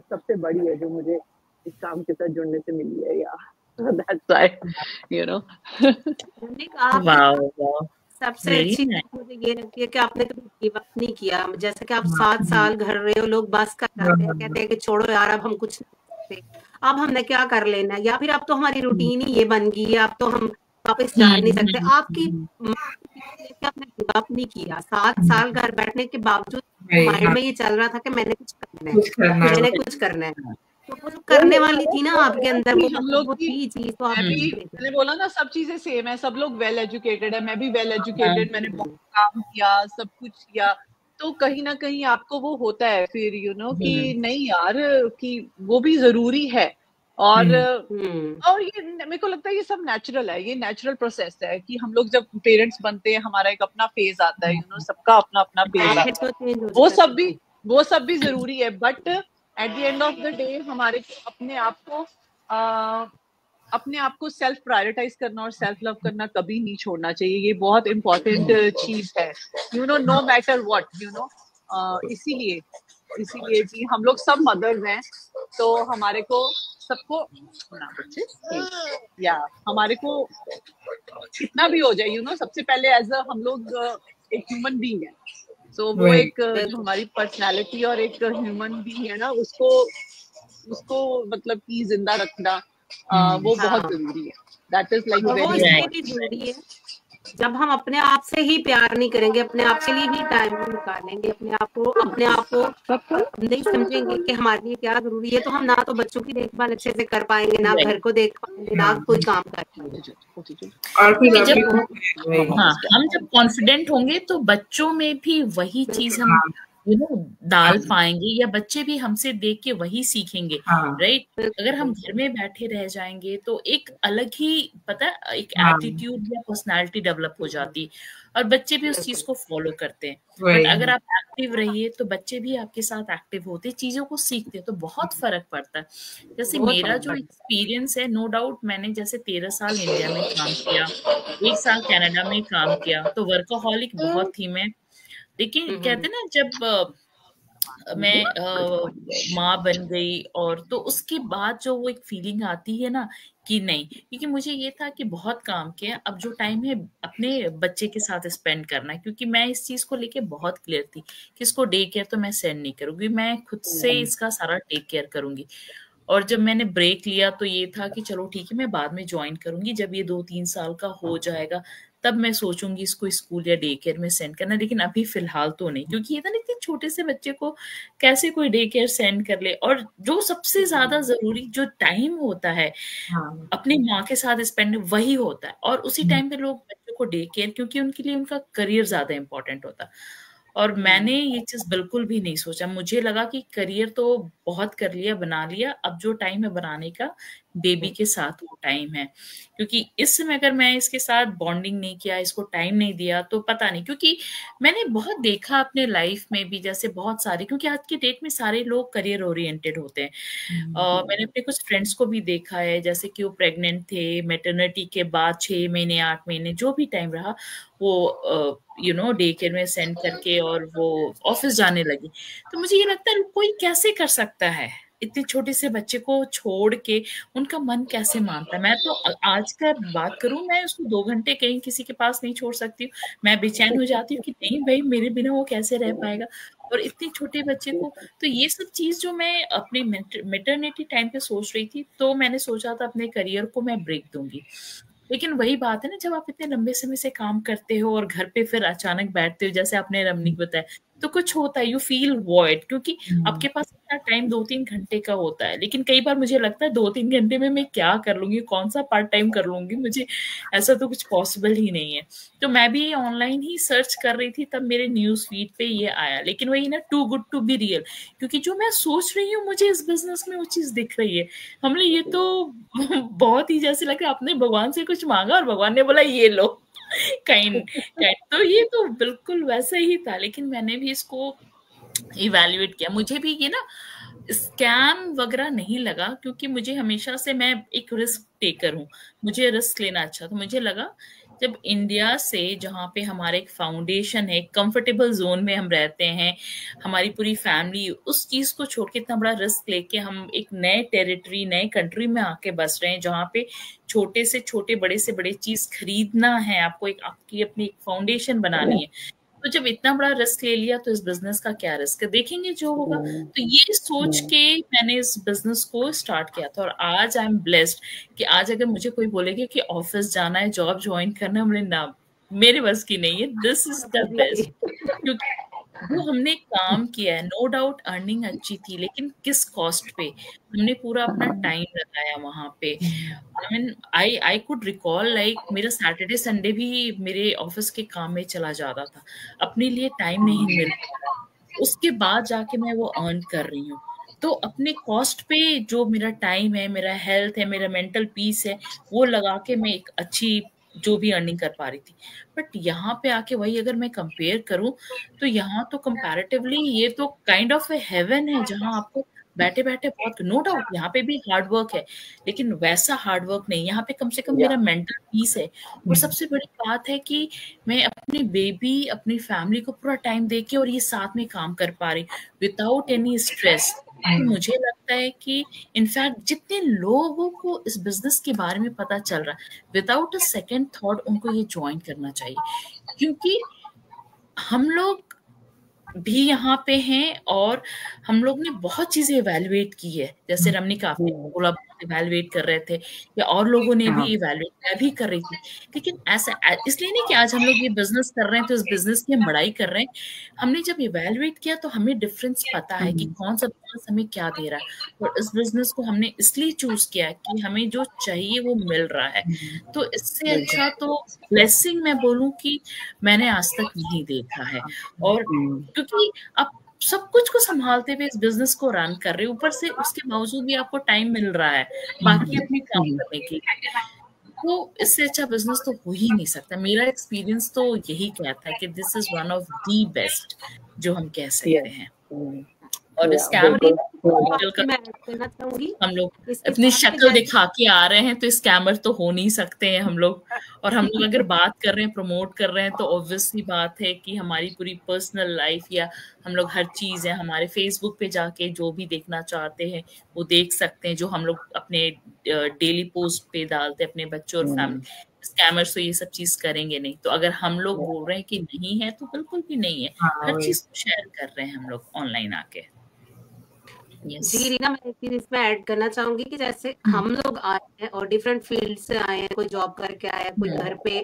सबसे बड़ी है जो मुझे इस काम के साथ जुड़ने से मिली है, या that's why, you know.
सबसे अच्छी चीज मुझे ये लगती है कि आपने कभी गिव अप नहीं किया। जैसे कि आप 7 साल घर रहे हो, लोग बस कर जाते हैं, कहते हैं कि छोड़ो यार, अब हम कुछ नहीं सकते, अब हमने क्या कर लेना, या फिर अब तो हमारी रूटीन ही ये बन गई है, अब तो हम वापस जा नहीं सकते। आपकी आपने गिव अप नहीं किया। 7 साल घर बैठने के बावजूद माइंड में ये चल रहा था कि मैंने कुछ करना है, मैंने कुछ करना है। तो वो करने वाली थी ना आपके अंदर, वो हम लोग थी चीज। तो
मैंने बोला ना, सब चीजें सेम है, सब लोग वेल एजुकेटेड है, मैं भी वेल एजुकेटेड, मैंने बहुत काम किया, सब कुछ किया। तो कहीं ना कहीं आपको वो होता है फिर, यू नो, कि नहीं यार, कि वो भी जरूरी है। और ये मेरे को लगता है ये सब नेचुरल है, ये नेचुरल प्रोसेस है कि हम लोग जब पेरेंट्स बनते हैं, हमारा एक अपना फेज आता है, यू नो, सबका अपना अपना फेज आता है, वो सब भी जरूरी है। But at the end of the day हमारे अपने आप को सेल्फ प्रायोरिटाइज करना और सेल्फ लव करना कभी नहीं छोड़ना चाहिए। ये बहुत इम्पोर्टेंट चीज है, you know, no matter what, you know. इसीलिए जी हम लोग सब मदर्स हैं, तो हमारे को सबको या हमारे को कितना भी हो जाए, यू नो, सबसे पहले एज अ हम लोग एक ह्यूमन बीइंग है। सो वो एक जो हमारी पर्सनालिटी और एक ह्यूमन बीइंग है ना, उसको मतलब कि जिंदा रखना वो बहुत जरूरी है। दैट इज लाइक वेरी
जरूरी है। जब हम अपने आप से ही प्यार नहीं करेंगे, अपने आप के लिए ही टाइम निकालेंगे, अपने आप को नहीं समझेंगे कि हमारे लिए क्या जरूरी है, तो हम ना तो बच्चों की देखभाल अच्छे से कर पाएंगे, ना घर को देख पाएंगे, ना कोई काम कर पाएंगे।
हम जब कॉन्फिडेंट होंगे तो बच्चों में भी वही चीज हम डाल पाएंगे, या बच्चे भी हमसे देख के वही सीखेंगे, राइट। अगर हम घर में बैठे रह जाएंगे तो एक अलग ही एक एटीट्यूड या पर्सनालिटी डेवलप हो जाती, और बच्चे भी उस चीज को फॉलो करते हैं। बट अगर आप एक्टिव रहिए तो बच्चे भी आपके साथ एक्टिव होते, चीजों को सीखते, तो बहुत फर्क पड़ता है। जैसे मेरा जो एक्सपीरियंस है, नो डाउट मैंने जैसे 13 साल इंडिया में काम किया, 1 साल कनाडा में काम किया, तो वर्कोहॉलिक बहुत थी मैं। लेकिन कहते ना, जब मैं माँ बन गई, और तो उसके बाद जो वो एक फीलिंग आती है ना कि नहीं, क्योंकि मुझे ये था कि बहुत काम किया, अब जो टाइम है अपने बच्चे के साथ स्पेंड करना है, क्योंकि मैं इस चीज को लेके बहुत क्लियर थी कि इसको डे केयर तो मैं सेंड नहीं करूंगी, मैं खुद से इसका सारा टेक केयर करूंगी। और जब मैंने ब्रेक लिया तो ये था कि चलो ठीक है, मैं बाद में ज्वाइन करूंगी, जब ये 2-3 साल का हो जाएगा तब मैं सोचूंगी इसको स्कूल या डे केयर में सेंड करना, लेकिन अभी फिलहाल तो नहीं, क्योंकि ये था ना, इतने छोटे से बच्चे को कैसे कोई डे केयर सेंड कर ले। और जो सबसे ज्यादा जरूरी जो टाइम होता है अपनी माँ के साथ स्पेंड, वही होता है, और उसी टाइम पे लोग बच्चों को डे केयर, क्योंकि उनके लिए उनका करियर ज्यादा इंपॉर्टेंट होता है। और मैंने ये चीज बिल्कुल भी नहीं सोचा, मुझे लगा कि करियर तो बहुत कर लिया, बना लिया, अब जो टाइम है बनाने का बेबी के साथ वो टाइम है, क्योंकि इस समय अगर मैं इसके साथ बॉन्डिंग नहीं किया, इसको टाइम नहीं दिया, तो पता नहीं। क्योंकि मैंने बहुत देखा अपने लाइफ में भी, जैसे बहुत सारे, क्योंकि आज की डेट में सारे लोग करियर ओरिएंटेड होते हैं। मैंने अपने कुछ फ्रेंड्स को भी देखा है, जैसे कि वो प्रेग्नेंट थे, मैटरनिटी के बाद 6 महीने 8 महीने जो भी टाइम रहा, वो डे केयर में सेंड करके और वो ऑफिस जाने लगी। तो मुझे ये लगता है कोई कैसे कर सकता है इतने छोटे से बच्चे को छोड़ के, उनका मन कैसे मानता है। मैं तो आज का बात करूं, मैं उसको 2 घंटे कहीं किसी के पास नहीं छोड़ सकती हूँ, मैं बेचैन हो जाती हूँ कि नहीं भाई, मेरे बिना वो कैसे रह पाएगा, और इतने छोटे बच्चे को। तो ये सब चीज जो मैं अपने मैटरनिटी टाइम पे सोच रही थी, तो मैंने सोचा था अपने करियर को मैं ब्रेक दूंगी, लेकिन वही बात है ना, जब आप इतने लंबे समय से काम करते हो और घर पे फिर अचानक बैठते हो, जैसे आपने रमनीक बताया, तो कुछ होता है, यू फील वॉइड, क्योंकि आपके पास इतना टाइम 2-3 घंटे का होता है। लेकिन कई बार मुझे लगता है 2-3 घंटे में मैं क्या कर लूंगी, कौन सा पार्ट टाइम कर लूंगी, मुझे ऐसा तो कुछ पॉसिबल ही नहीं है। तो मैं भी ऑनलाइन ही सर्च कर रही थी, तब मेरे न्यूज फीड पे ये आया। लेकिन वही ना, too good to be real, क्योंकि जो मैं सोच रही हूँ मुझे इस बिजनेस में वो चीज दिख रही है। हमने ये तो बहुत ही जैसे लगा आपने भगवान से कुछ मांगा और भगवान ने बोला ये लो। काइंड काइंड तो ये तो बिल्कुल वैसा ही था। लेकिन मैंने भी इसको इवैल्यूएट किया। मुझे भी ये ना स्कैम वगैरह नहीं लगा, क्योंकि मुझे हमेशा से, मैं एक रिस्क टेकर हूँ, मुझे रिस्क लेना अच्छा। तो मुझे लगा जब इंडिया से, जहाँ पे हमारे एक फाउंडेशन है, कंफर्टेबल जोन में हम रहते हैं, हमारी पूरी फैमिली, उस चीज को छोड़ के इतना बड़ा रिस्क लेके हम एक नए टेरिटरी, नए कंट्री में आके बस रहे हैं, जहाँ पे छोटे से छोटे, बड़े से बड़े चीज खरीदना है आपको, एक आपकी अपनी एक फाउंडेशन बनानी है। तो जब इतना बड़ा रिस्क ले लिया तो इस बिजनेस का क्या रिस्क है, देखेंगे जो होगा। तो ये सोच के मैंने इस बिजनेस को स्टार्ट किया था। और आज आई एम ब्लेस्ड कि आज अगर मुझे कोई बोलेगा कि ऑफिस जाना है, जॉब ज्वाइन करना है, मुझे ना, मेरे बस की नहीं है। दिस इज द बेस्ट, क्योंकि वो हमने काम किया है, नो डाउट अर्निंग अच्छी थी, लेकिन किस कॉस्ट पे। हमने पूरा अपना टाइम लगाया वहां पे। I mean I could recall, like मेरा सैटरडे संडे भी मेरे ऑफिस के काम में चला जाता था, अपने लिए टाइम नहीं मिल रहा। उसके बाद जाके मैं वो अर्न कर रही हूँ। तो अपने कॉस्ट पे जो मेरा टाइम है, मेरा हेल्थ है, मेरा मेंटल पीस है, वो लगा के मैं एक अच्छी जो भी अर्निंग कर पा रही थी। बट यहाँ पे आके वही अगर मैं कंपेयर करूं, तो यहाँ तो कंपैरेटिवली ये तो काइंड ऑफ ए हेवन है, जहाँ आपको बैठे बैठे बहुत, नो डाउट यहाँ पे भी हार्ड वर्क है, लेकिन वैसा हार्ड वर्क नहीं। यहाँ पे कम से कम मेरा मेंटल पीस है। और सबसे बड़ी बात है कि मैं अपनी बेबी, अपनी फैमिली को पूरा टाइम दे के और ये साथ में काम कर पा रही विदाउट एनी स्ट्रेस। तो मुझे लगता है कि इनफैक्ट जितने लोगों को इस बिजनेस के बारे में पता चल रहा है, विदाउट अ सेकेंड थॉट उनको ये ज्वाइन करना चाहिए। क्योंकि हम लोग भी यहाँ पे हैं और हम लोग ने बहुत चीजें इवैल्यूएट की है, जैसे रमनी काफी बोला, इवैल्यूएट कर रहे थे, या और लोगों ने भी इवैल्यूएट, मैं भी कर रही थी। लेकिन ऐसा इसलिए नहीं कि आज हम लोग ये बिजनेस कर रहे हैं तो इस बिजनेस की हम बड़ाई कर रहे हैं। हमने जब इवैल्यूएट किया तो हमें डिफरेंस पता है कि कौन सा बिजनेस हमें क्या दे रहा है। और इस बिजनेस को हमने इसलिए चूज किया कि हमें जो चाहिए वो मिल रहा है। तो इससे अच्छा तो ब्लेसिंग मैं बोलूं कि मैंने आज तक नहीं देखा है। और क्योंकि आप सब कुछ को संभालते हुए इस बिजनेस को रन कर रहे हो, ऊपर से उसके बावजूद भी आपको टाइम मिल रहा है बाकी अपने काम करने के लिए, तो इससे अच्छा बिजनेस तो हो ही नहीं सकता। मेरा एक्सपीरियंस तो यही कहता है कि this is one of the best जो हम कह सकते हैं। और स्कैम हम लोग अपनी शक्ल दिखा के आ रहे हैं तो स्कैमर तो हो नहीं सकते हैं हम लोग। और हम लोग अगर बात कर रहे हैं, प्रमोट कर रहे हैं, तो ऑब्वियसली बात है कि हमारी पूरी पर्सनल लाइफ या हम लोग हर चीज है हमारे फेसबुक पे जाके जो भी देखना चाहते हैं वो देख सकते हैं, जो हम लोग अपने डेली पोस्ट पे डालते हैं अपने बच्चों और फैमिली। स्कैमर्स तो ये सब चीज करेंगे नहीं। तो अगर हम लोग बोल रहे हैं कि नहीं है तो बिल्कुल भी नहीं है। हर चीज को शेयर कर रहे हैं हम लोग ऑनलाइन आके।
Yes. जी रीना, मैं एक चीज इसमें ऐड करना चाहूंगी कि जैसे हम लोग आए हैं और डिफरेंट फील्ड से आए हैं, कोई जॉब करके आया, कोई घर पे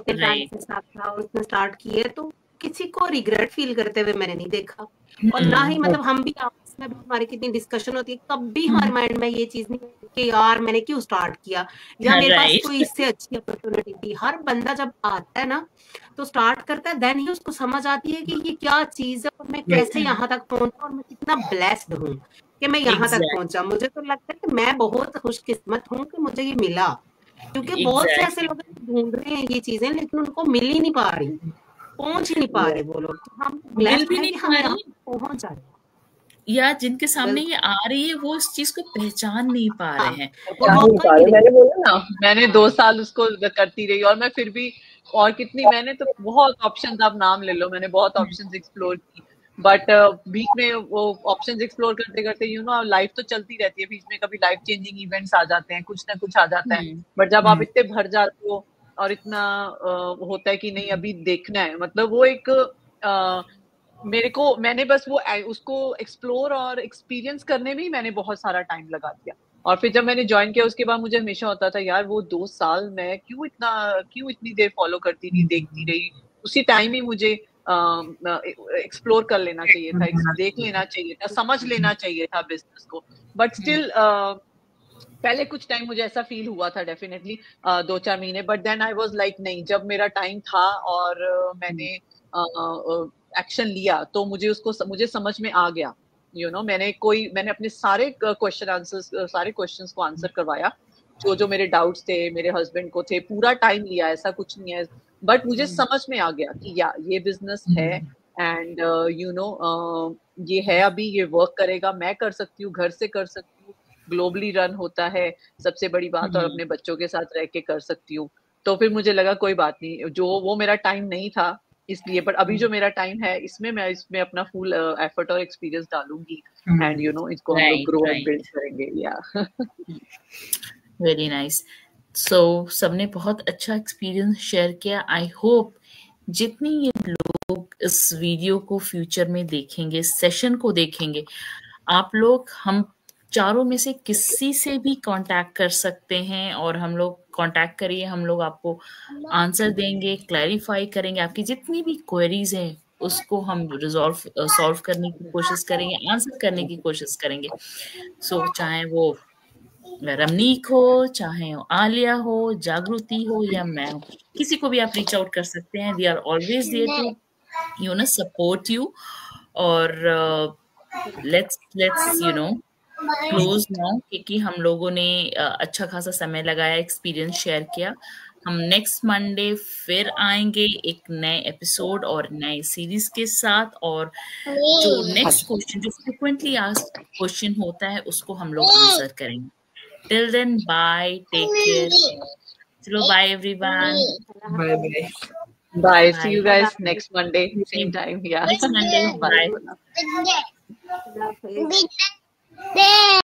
टाइम से साथ था और उसने स्टार्ट किए, तो किसी को रिग्रेट फील करते हुए मैंने नहीं देखा। और ना ही मतलब हम भी आपस में हमारी कितनी डिस्कशन होती है, कभी हमारे माइंड में ये चीज नहीं कि यार मैंने क्यों स्टार्ट किया या मेरे पास कोई इससे अच्छी अपॉर्चुनिटी थी। हर बंदा जब आता है ना तो स्टार्ट करता है, देन ही उसको समझ आती है कि ये क्या चीज है और मैं कैसे यहाँ तक पहुंचा और मैं कितना ब्लेस्ड हूँ कि मैं यहाँ तक पहुंचा। मुझे तो लगता है कि मैं बहुत खुशकिस्मत हूँ कि मुझे ये मिला, क्योंकि बहुत से ऐसे लोग ढूंढ रहे हैं ये चीजें लेकिन उनको मिल ही नहीं पा रही, पहुंच ही नहीं पा रहे वो लोग। तो हम ब्लेस्ड हैं कि हम यहाँ पहुंच जाए,
या जिनके सामने ये आ रही है वो इस चीज को पहचान नहीं पा रहे हैं।
मैंने बोला ना, मैंने 2 साल उसको करती रही और मैं फिर भी, और कितनी मैंने तो बहुत ऑप्शंस, आप नाम ले लो, मैंने बहुत ऑप्शंस एक्सप्लोर की। बट बीच में वो ऑप्शंस एक्सप्लोर करते करते लाइफ तो चलती रहती है, बीच में कभी लाइफ चेंजिंग इवेंट्स आ जाते हैं, कुछ ना कुछ आ जाता है। बट जब आप इतने भर जाते हो और इतना होता है कि नहीं अभी देखना है, मतलब वो एक मैंने बस वो उसको एक्सप्लोर और एक्सपीरियंस करने में ही मैंने बहुत सारा टाइम लगा दिया। और फिर जब मैंने ज्वाइन किया उसके बाद मुझे हमेशा होता था यार वो 2 साल मैं क्यों इतनी देर फॉलो करती रही, देखती रही। उसी टाइम ही मुझे एक्सप्लोर कर लेना चाहिए था, देख लेना चाहिए था, समझ लेना चाहिए था बिजनेस को। बट स्टिल पहले कुछ टाइम मुझे ऐसा फील हुआ था डेफिनेटली 2-4 महीने, but then I was like नहीं, जब मेरा टाइम था और मैंने एक्शन लिया तो मुझे समझ में आ गया। मैंने अपने सारे क्वेश्चंस को आंसर करवाया, जो मेरे डाउट्स थे, मेरे हस्बैंड को थे, पूरा टाइम लिया, ऐसा कुछ नहीं है, बट मुझे समझ में आ गया कि ये बिजनेस है एंड ये है, अभी ये वर्क करेगा, मैं कर सकती हूँ, घर से कर सकती हूँ, ग्लोबली रन होता है, सबसे बड़ी बात, और अपने बच्चों के साथ रह के कर सकती हूँ। तो फिर मुझे लगा कोई बात नहीं, जो वो मेरा टाइम नहीं था इसलिए, बट अभी जो मेरा टाइम है इसमें अपना फुल एफर्ट और एक्सपीरियंस डालूंगी एंड इसको हम लोग ग्रो एंड बिल्ड करेंगे। या
वेरी नाइस। सो सबने बहुत अच्छा एक्सपीरियंस शेयर किया। आई होप जितनी ये लोग इस वीडियो को फ्यूचर में देखेंगे, सेशन को देखेंगे, आप लोग हम चारों में से किसी से भी कांटेक्ट कर सकते हैं और हम लोग कांटेक्ट करिए, हम लोग आपको आंसर देंगे, क्लैरिफाई करेंगे, आपकी जितनी भी क्वेरीज हैं उसको हम सॉल्व करने की कोशिश करेंगे, आंसर करने की कोशिश करेंगे। सो चाहे वो रमनीक हो, चाहे आलिया हो, जागृति हो या मैं हो, किसी को भी आप रीच आउट कर सकते हैं। We are always there to support you. और लेट्स क्लोज नाउ, क्योंकि हम लोगों ने अच्छा खासा समय लगाया, एक्सपीरियंस शेयर किया। हम नेक्स्ट मंडे फिर आएंगे एक नए एपिसोड और नए सीरीज के साथ, और जो नेक्स्ट क्वेश्चन, जो फ्रिक्वेंटली आस्क्ड क्वेश्चन होता है, उसको हम लोग आंसर करेंगे। Till then, bye. Take care. Chalo, bye everyone.
Bye.
Bye. See you guys next Monday, same time. Yeah.
Next Monday. Bye.
Bye.